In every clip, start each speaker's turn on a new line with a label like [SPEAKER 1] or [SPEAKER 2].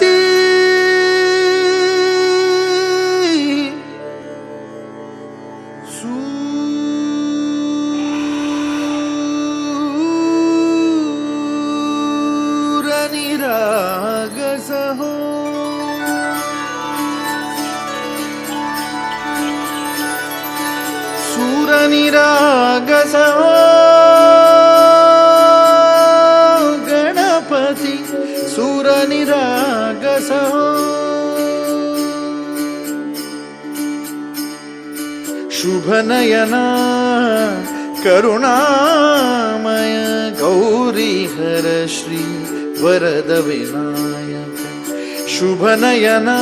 [SPEAKER 1] गणपती सूरनिरागसहो सूरनिरागसहो गणपति सूरनिरागसहो शुभनयना करुणामय गौरीहर श्री वरद विनायक शुभनयना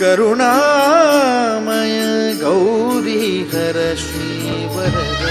[SPEAKER 1] करुणामय Gaurihar Shri Varad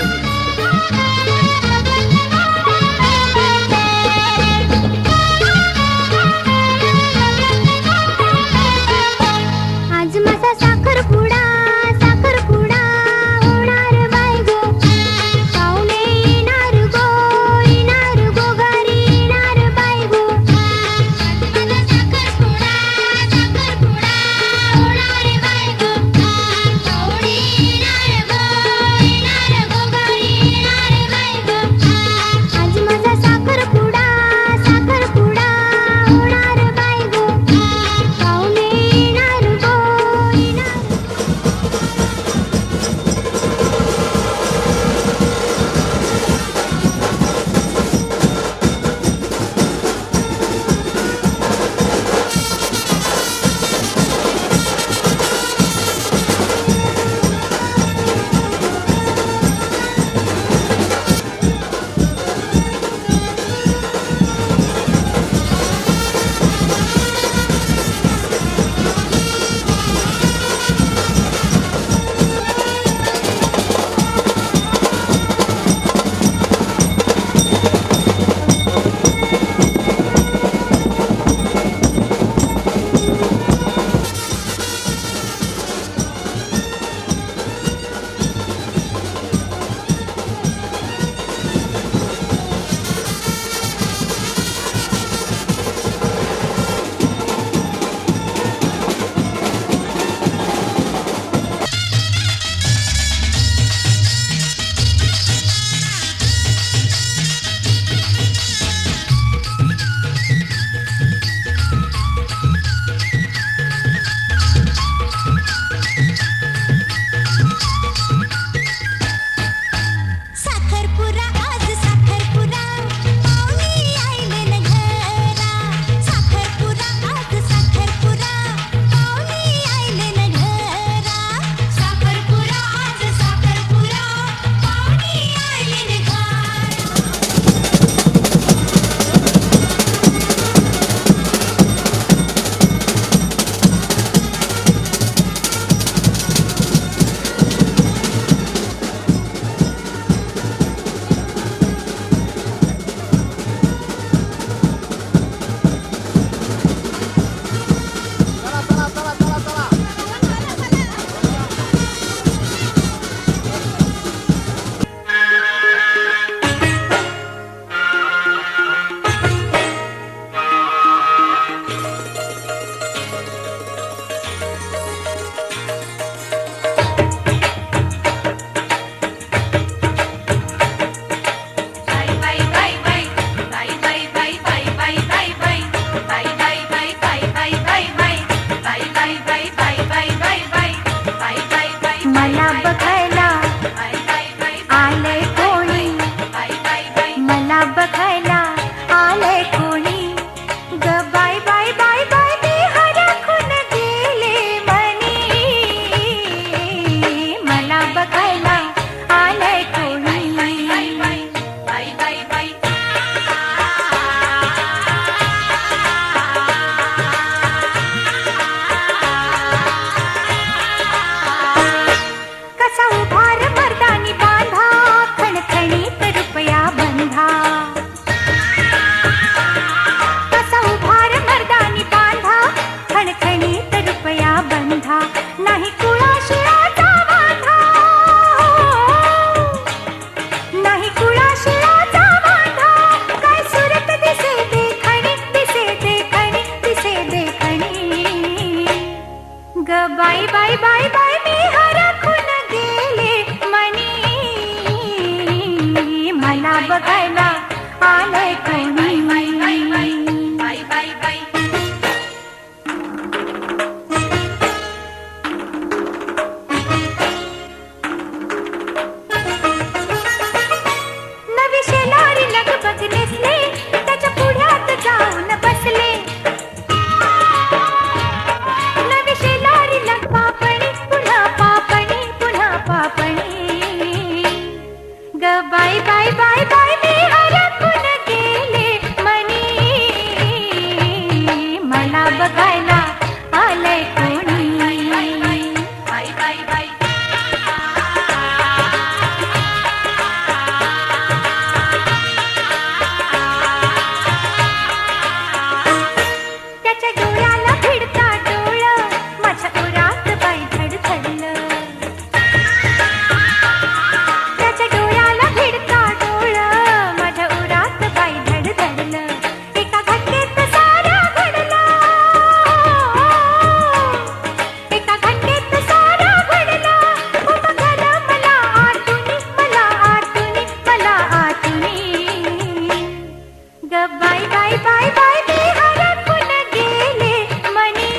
[SPEAKER 2] bye bye मी हरखून गेले मनी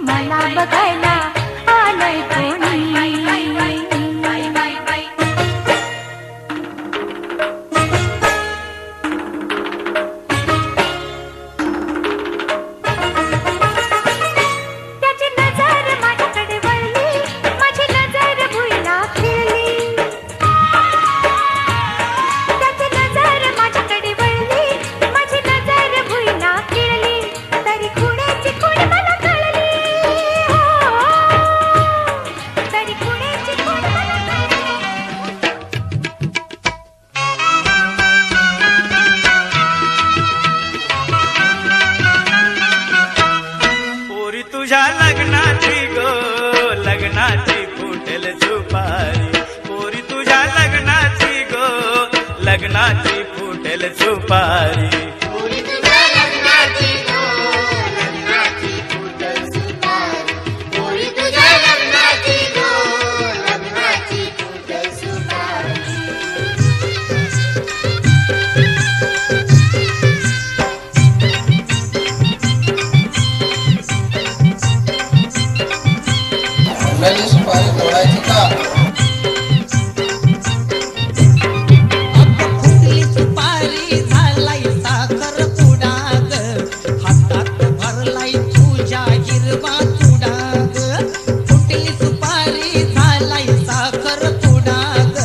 [SPEAKER 2] मला बघायला आलंय कोणी त्याची नजर माझ्याकडे वळली माझी नजर भुईला फिरली त्याची नजर माझ्याकडे वळली माझी नजर भुईला फिरली तरी खुण्याची खूण मला कळली हो तरी खुण्याची खूण मला कळली
[SPEAKER 3] पोरी तुझ्या लग्नाची गो लग्नाची फुटेल सुपारी पोरी तुझ्या लग्नाची गो लग्नाची फुटेल सुपारी
[SPEAKER 4] पोरी तुझ्या लग्नाची गो लग्नाची फुटल सुपारी पोरी तुझ्या लग्नाची गो लग्नाची फुटल सुपारी
[SPEAKER 1] फुलाची सुपारी तोडायची का
[SPEAKER 5] फुटली सुपारी झालाय साखर पुडाग हातात भरलाय तुझ्या हिरवा चुडाग फुटली सुपारी झालाय साखर पुडाग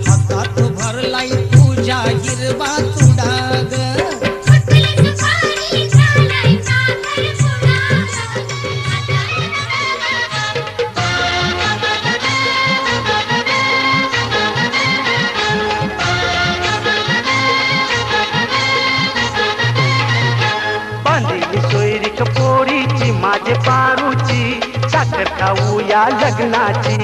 [SPEAKER 5] हातात भरलाय तुझ्या हिरवा चुडाग
[SPEAKER 2] फुटली सुपारी झालाय साखर पुडाग
[SPEAKER 6] बांधली सोयरीक पोरीची माझे पारूची साखर खाऊया लग्नाची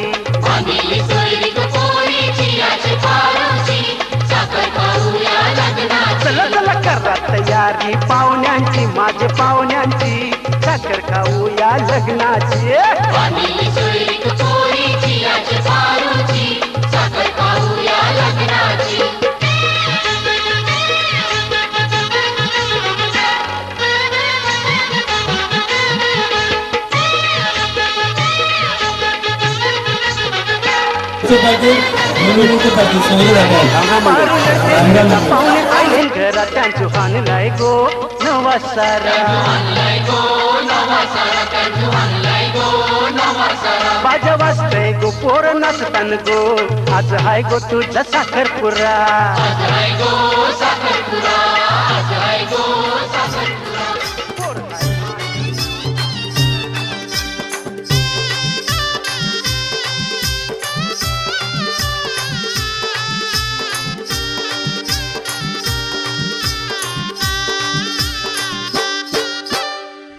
[SPEAKER 4] बांधली सोयरीक पोरीची आजी पारूची साखर खाऊया लग्नाची
[SPEAKER 6] चला चला करा तयारी पाहुण्यांची माझे पाहुण्यांची साखर खाऊया लग्नाची
[SPEAKER 4] बांधली सोयरीक पोरीची आजी पारूची साखर खाऊया लग्नाची
[SPEAKER 6] पाहुणे आले घरात त्यांचं आणलाय गो नवा सारा बाजा वाजतय गो पोर नाचतान गो आज हाय गो तुझा साखरपुरा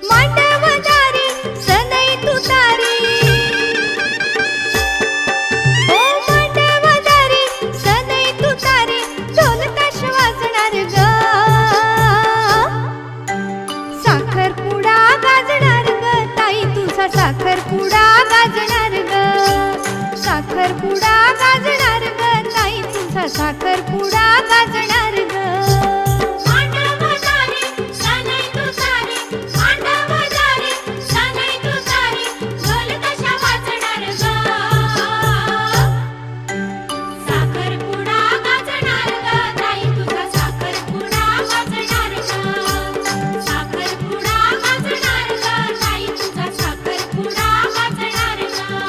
[SPEAKER 2] मांडवदारी सनई तुतारी ओ मांडवदारी सनई तुतारी ढोल ताश वाजणार ग साखरपुडा गाजणार ग ताई तुझा साखरपुडा गाजणार ग साखरपुडा गाजणार ग ताई तुझा साखरपुडा गाजणार ग मांडवदारी सनई तुतारी मांडवदारी सनई तुतारी ढोल ताश वाजणार ग साखरपुडा गाजणार ग ताई तुझा साखरपुडा गाजणार ग साखरपुडा गाजणार ग ताई तुझा साखरपुडा गाजणार ग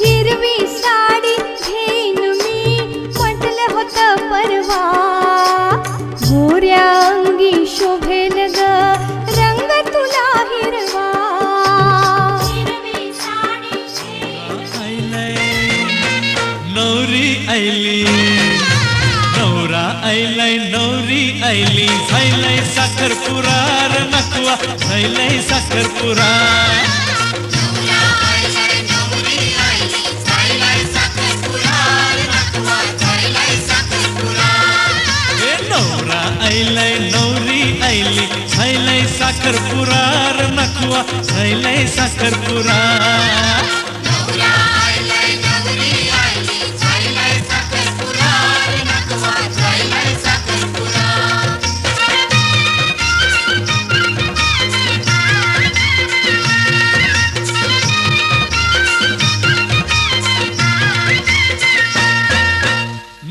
[SPEAKER 2] हिरवी साडी घेईन मी म्हटलं होतं परवा गोऱ्या अंगी शोभेल ग रंग तुला हिरवा हिरवी साडी
[SPEAKER 7] नवरी आईली नवरा आईलाय नवरी आईली झायलाय साखरपुरा र नकवा झायलाय साखरपुरा साखरपुरा र नखवा झायलाय साखरपुरा.
[SPEAKER 4] नवरा आयलाय नवरी आयली झायलाय साखरपुडा रे नखवा झायलाय साखरपुडा.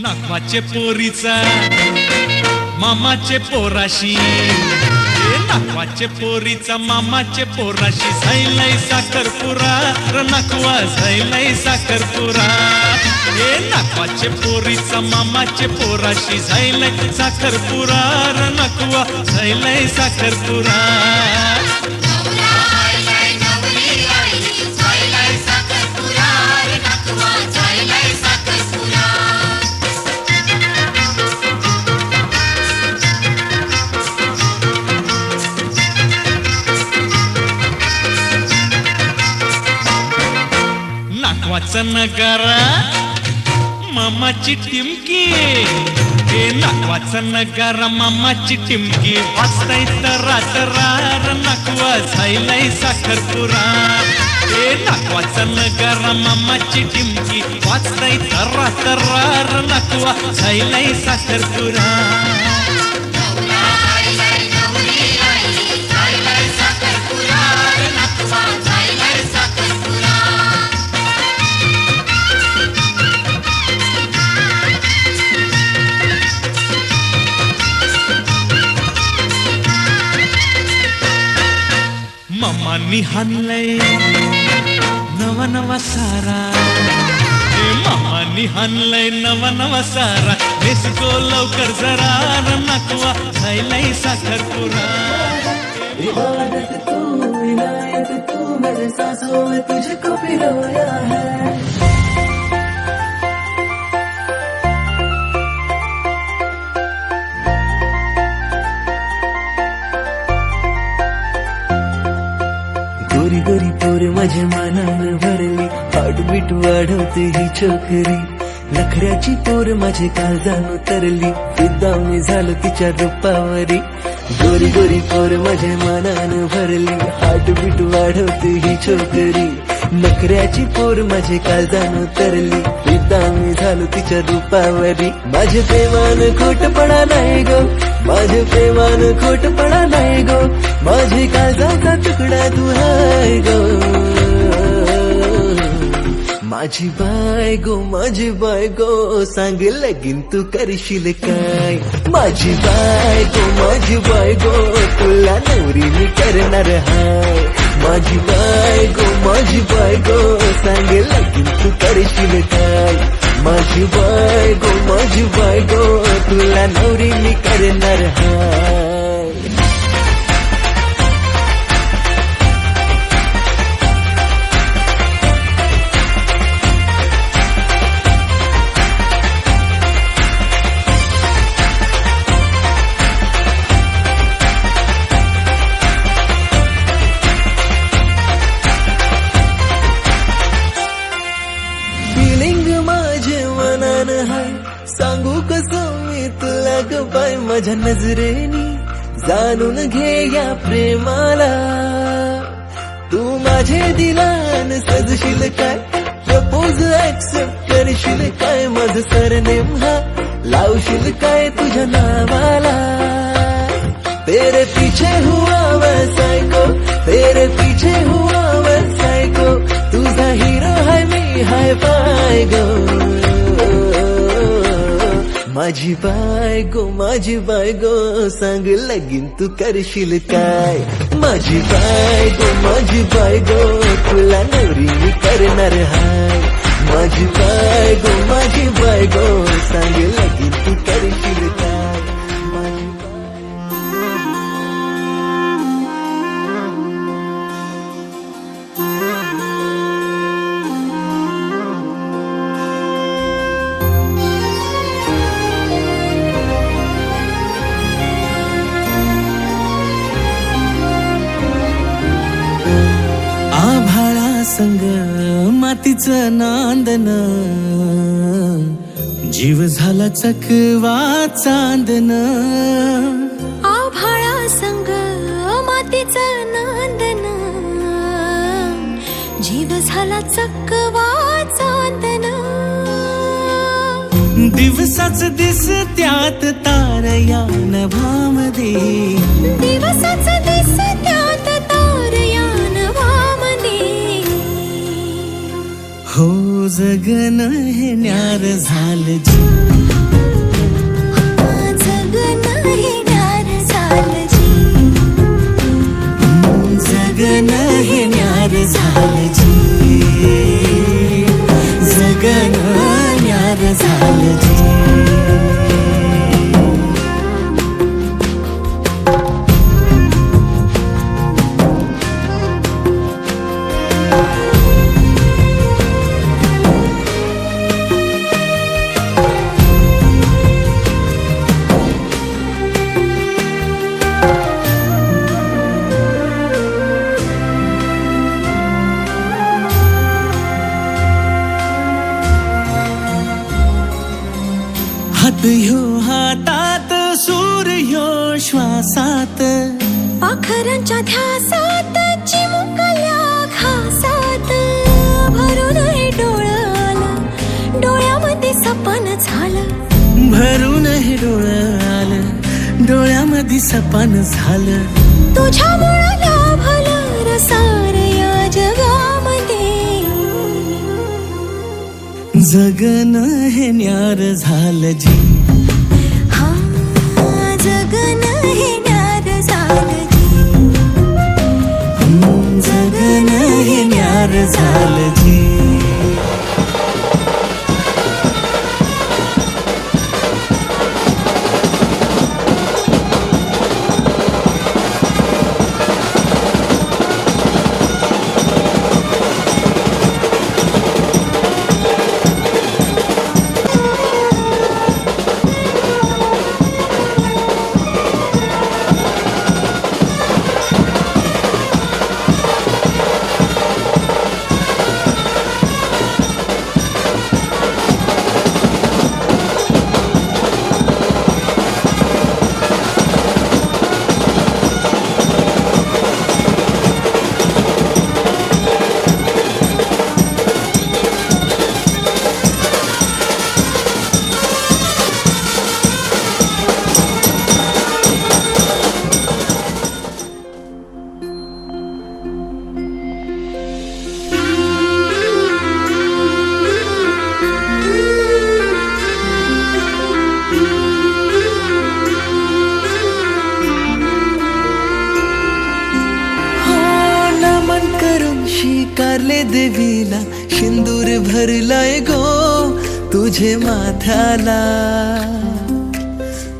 [SPEAKER 7] नागवाचे पोरीचा मामाचे पोराशी, नागवाचे पोरीचा मामाचे पोराशी झायलाय साखरपुरा र नखवा झायलाय साखरपुरा. हे नागवाचे पोरीचा मामाचे पोराशी झायलाय साखरपुरा र नखवा झायलाय साखरपुरा.
[SPEAKER 4] नवरा आयलाय नवरी आयली झायलाय साखरपुडा रे नखवा झायलाय साखरपुडा.
[SPEAKER 7] नागवाचा नगारा मामाची टिमकी, हे नागवाचा नगारा मामाची टिमकी वाजताय तरा तरा र नखवा झायलाय साखरपुरा. हे नागवाचा नगारा मामाची टिमकी वाजताय तरा तरा र नखवा झायलाय साखरपुरा.
[SPEAKER 4] नवरा आयलाय नवरी आयली झायलाय साखरपुडा रे नखवा झायलाय साखरपुडा.
[SPEAKER 7] मामानी हाणलंय नवा नवा सारा, हे मामानी हाणलंय नवा नवा सारा. बेसको लवकर जरा र नखवा झायलाय साखरपुरा.
[SPEAKER 8] इबादत तू इनायत तू मेरे सांसों में तुझको पिरोया है. गोरी गोरी पोर माझ्या मनावर भरली, हार्टबीट वाढवते ही छोकरी. नखऱ्याची पोर माझे काळजान उतरली, फिदा मी झालो तिच्या रूपावरी. गोरी गोरी पोर माझ्या मनानं भरली, हार्टबीट वाढवते ही छोकरी. नखऱ्याची पोर माझे काळजान उतरली, फिदा मी झालो तिच्या रूपावरी. माझे प्रेमान खोटपणा नाही गो, माझे प्रेमान खोटपणा नाही गो. माझे काळजाचा तुकडा तू हाय गो. माझी बायगो सांग लगीन तू करशील काय. माझी बायगो तुला नवरी मी करणार हाय. माझी बायगो सांग लगीन तू करशील काय. माझी बायगो तुला नवरी मी करणार हाय. सांगू कसं मी तुला ग बाय, माझ्या नजरेनी जाणून घे या प्रेमाला. तू माझे दिलान सजशील काय, प्रपोज ऍक्सेप्ट करशील काय. माझं सरनेम हा लावशील काय तुझ्या नावाला. तेरे पीछे हुआ मैं सायको, तेरे पीछे हुआ मैं सायको. तुझा हिरो है मी हाय बाय गो. माझी बायगो सांग लगीन तू करशील काय. माझी बायगो तुला नवरी मी करणार हाय. माझी बायगो सांग लगीन तू करशील काय. संग मातीचं नांदन, जीव झाला चकवा चांदन.
[SPEAKER 2] आभाळा संग मातीचं जीव झाला चकवा चांदणा.
[SPEAKER 8] दिवसाच दिसत्यात तारया नभामध्ये,
[SPEAKER 2] दिवसाच दिसत्यात तारया नभामध्ये.
[SPEAKER 8] हो जगन हे न्यार झालं जी,
[SPEAKER 2] जगन हे न्यार झालं जी.
[SPEAKER 8] जगन हे न्यार झालं जी, जगन न्यार झालं जी. हात ह्यो हातात सूर्य श्वासात,
[SPEAKER 2] पाखरांच्या ध्यासात चिमुकल्या घासात. भरून हे डोळं आलं, डोळ्यामध्ये सपन झालं.
[SPEAKER 8] भरून हे डोळं आलं, डोळ्यामध्ये सपन झालं.
[SPEAKER 2] तुझ्यामुळं लाभलं रसार या जगामध्ये.
[SPEAKER 8] जगन हे न्यार झालं जी,
[SPEAKER 2] हा जगन हे न्यार झालं जी.
[SPEAKER 8] जगन हे न्यार झालं जी. स्वीकारले देवीला, सिंदूर भरलाय गो तुझे माथ्याला.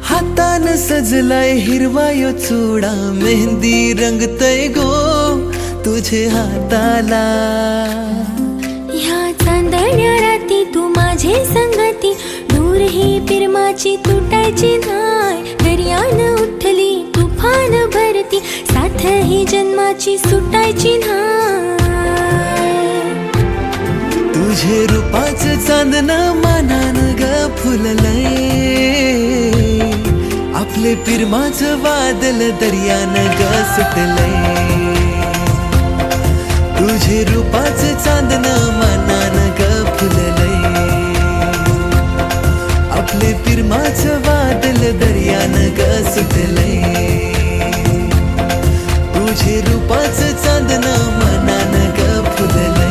[SPEAKER 8] हातान सजलाय हिरवा यो चुडा, मेहंदी रंगतय गो तुझे हाताला.
[SPEAKER 2] ह्या चांदण्या राती तू माझे संगती, दूर ही पिरमाची तुटायची नाय. दर्यान उठली तुफान भरती, साथ ही जन्माची सुटायची नाय.
[SPEAKER 8] तुझे रूपाचं चांदण मानान ग फुललंय, आपले पिरमाचं वादल दर्यान ग सुटलंय. तुझे रूपाचं चांदण मानान ग फुललंय, आपले पिरमाचं वादल दर्यान ग सुटलंय. तुझे रूपाचं चांदण मानान ग फुललंय.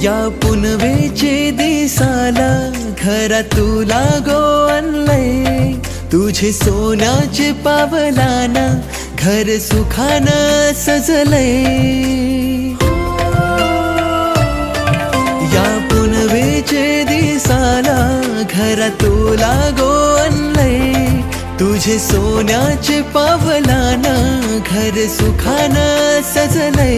[SPEAKER 8] या पुनवेचे दिसाला घरात तुला गो आणलंय. तुझे सोन्याचे पावलाना घर सुखानं सजलंय. या पुनवेचे दिसाला घरात तुला गो रुजलय तुझे सोन्याचे पावलानं घर सुखानं सजलय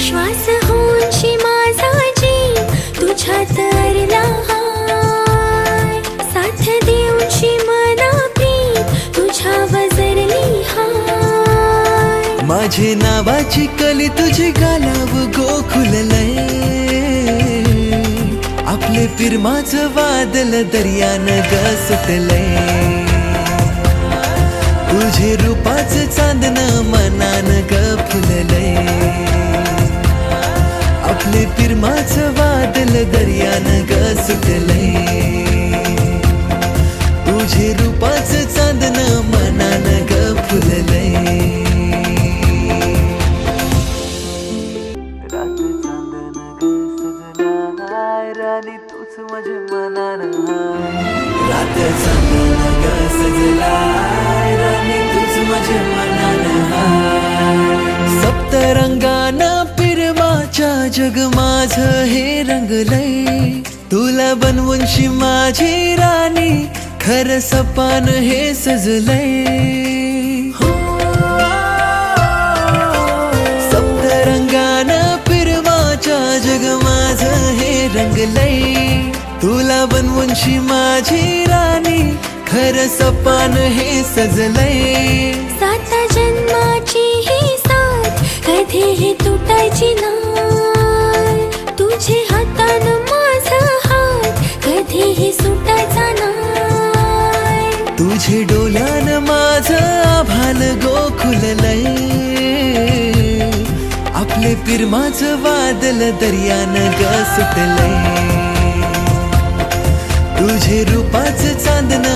[SPEAKER 2] श्वास होऊनशी माझा जीव तुझ्यात तरला हाय साथ देऊनशी मना प्रीत तुझ्या वजरली हाय
[SPEAKER 8] माझे नावाची कली तुझी गालाव गोखुललय आपले पिरमाचं वादल दर्यानं ग सुटलय तुझे रूपाचं चांदणं मनानं ग फुललय आपले पिरमाचं वादल दर्यानं ग सुटलय तुझे रूपाचं चांदणं मनानं ग फुललय रात चांदणं ग सजला राणी तूच माझ्या मनानं रात चांदणं ग सजला राणी तूच माझ्या मनानं सप्तरंगानं पिरमाच्या जग माझं हे रंगलय तुला बनवूनशी माझी राणी खरं सपान हे सजलय सप्तरंगानं पिरमाच्या जग माझं हे रंगलय तुला बनवूनशी माझी राणी खरं सपान हे सजलय
[SPEAKER 2] सात जन्माची ही साथ कधीही तुटायची नाही तुझे हातान माझा हात कधीही सुटायचा नाही
[SPEAKER 8] तुझे डोल्यान माझं आभान गोखुललय आपले पिरमाचं वादल दर्यानं ग सुटलय तुझे रूपाचं चांदणं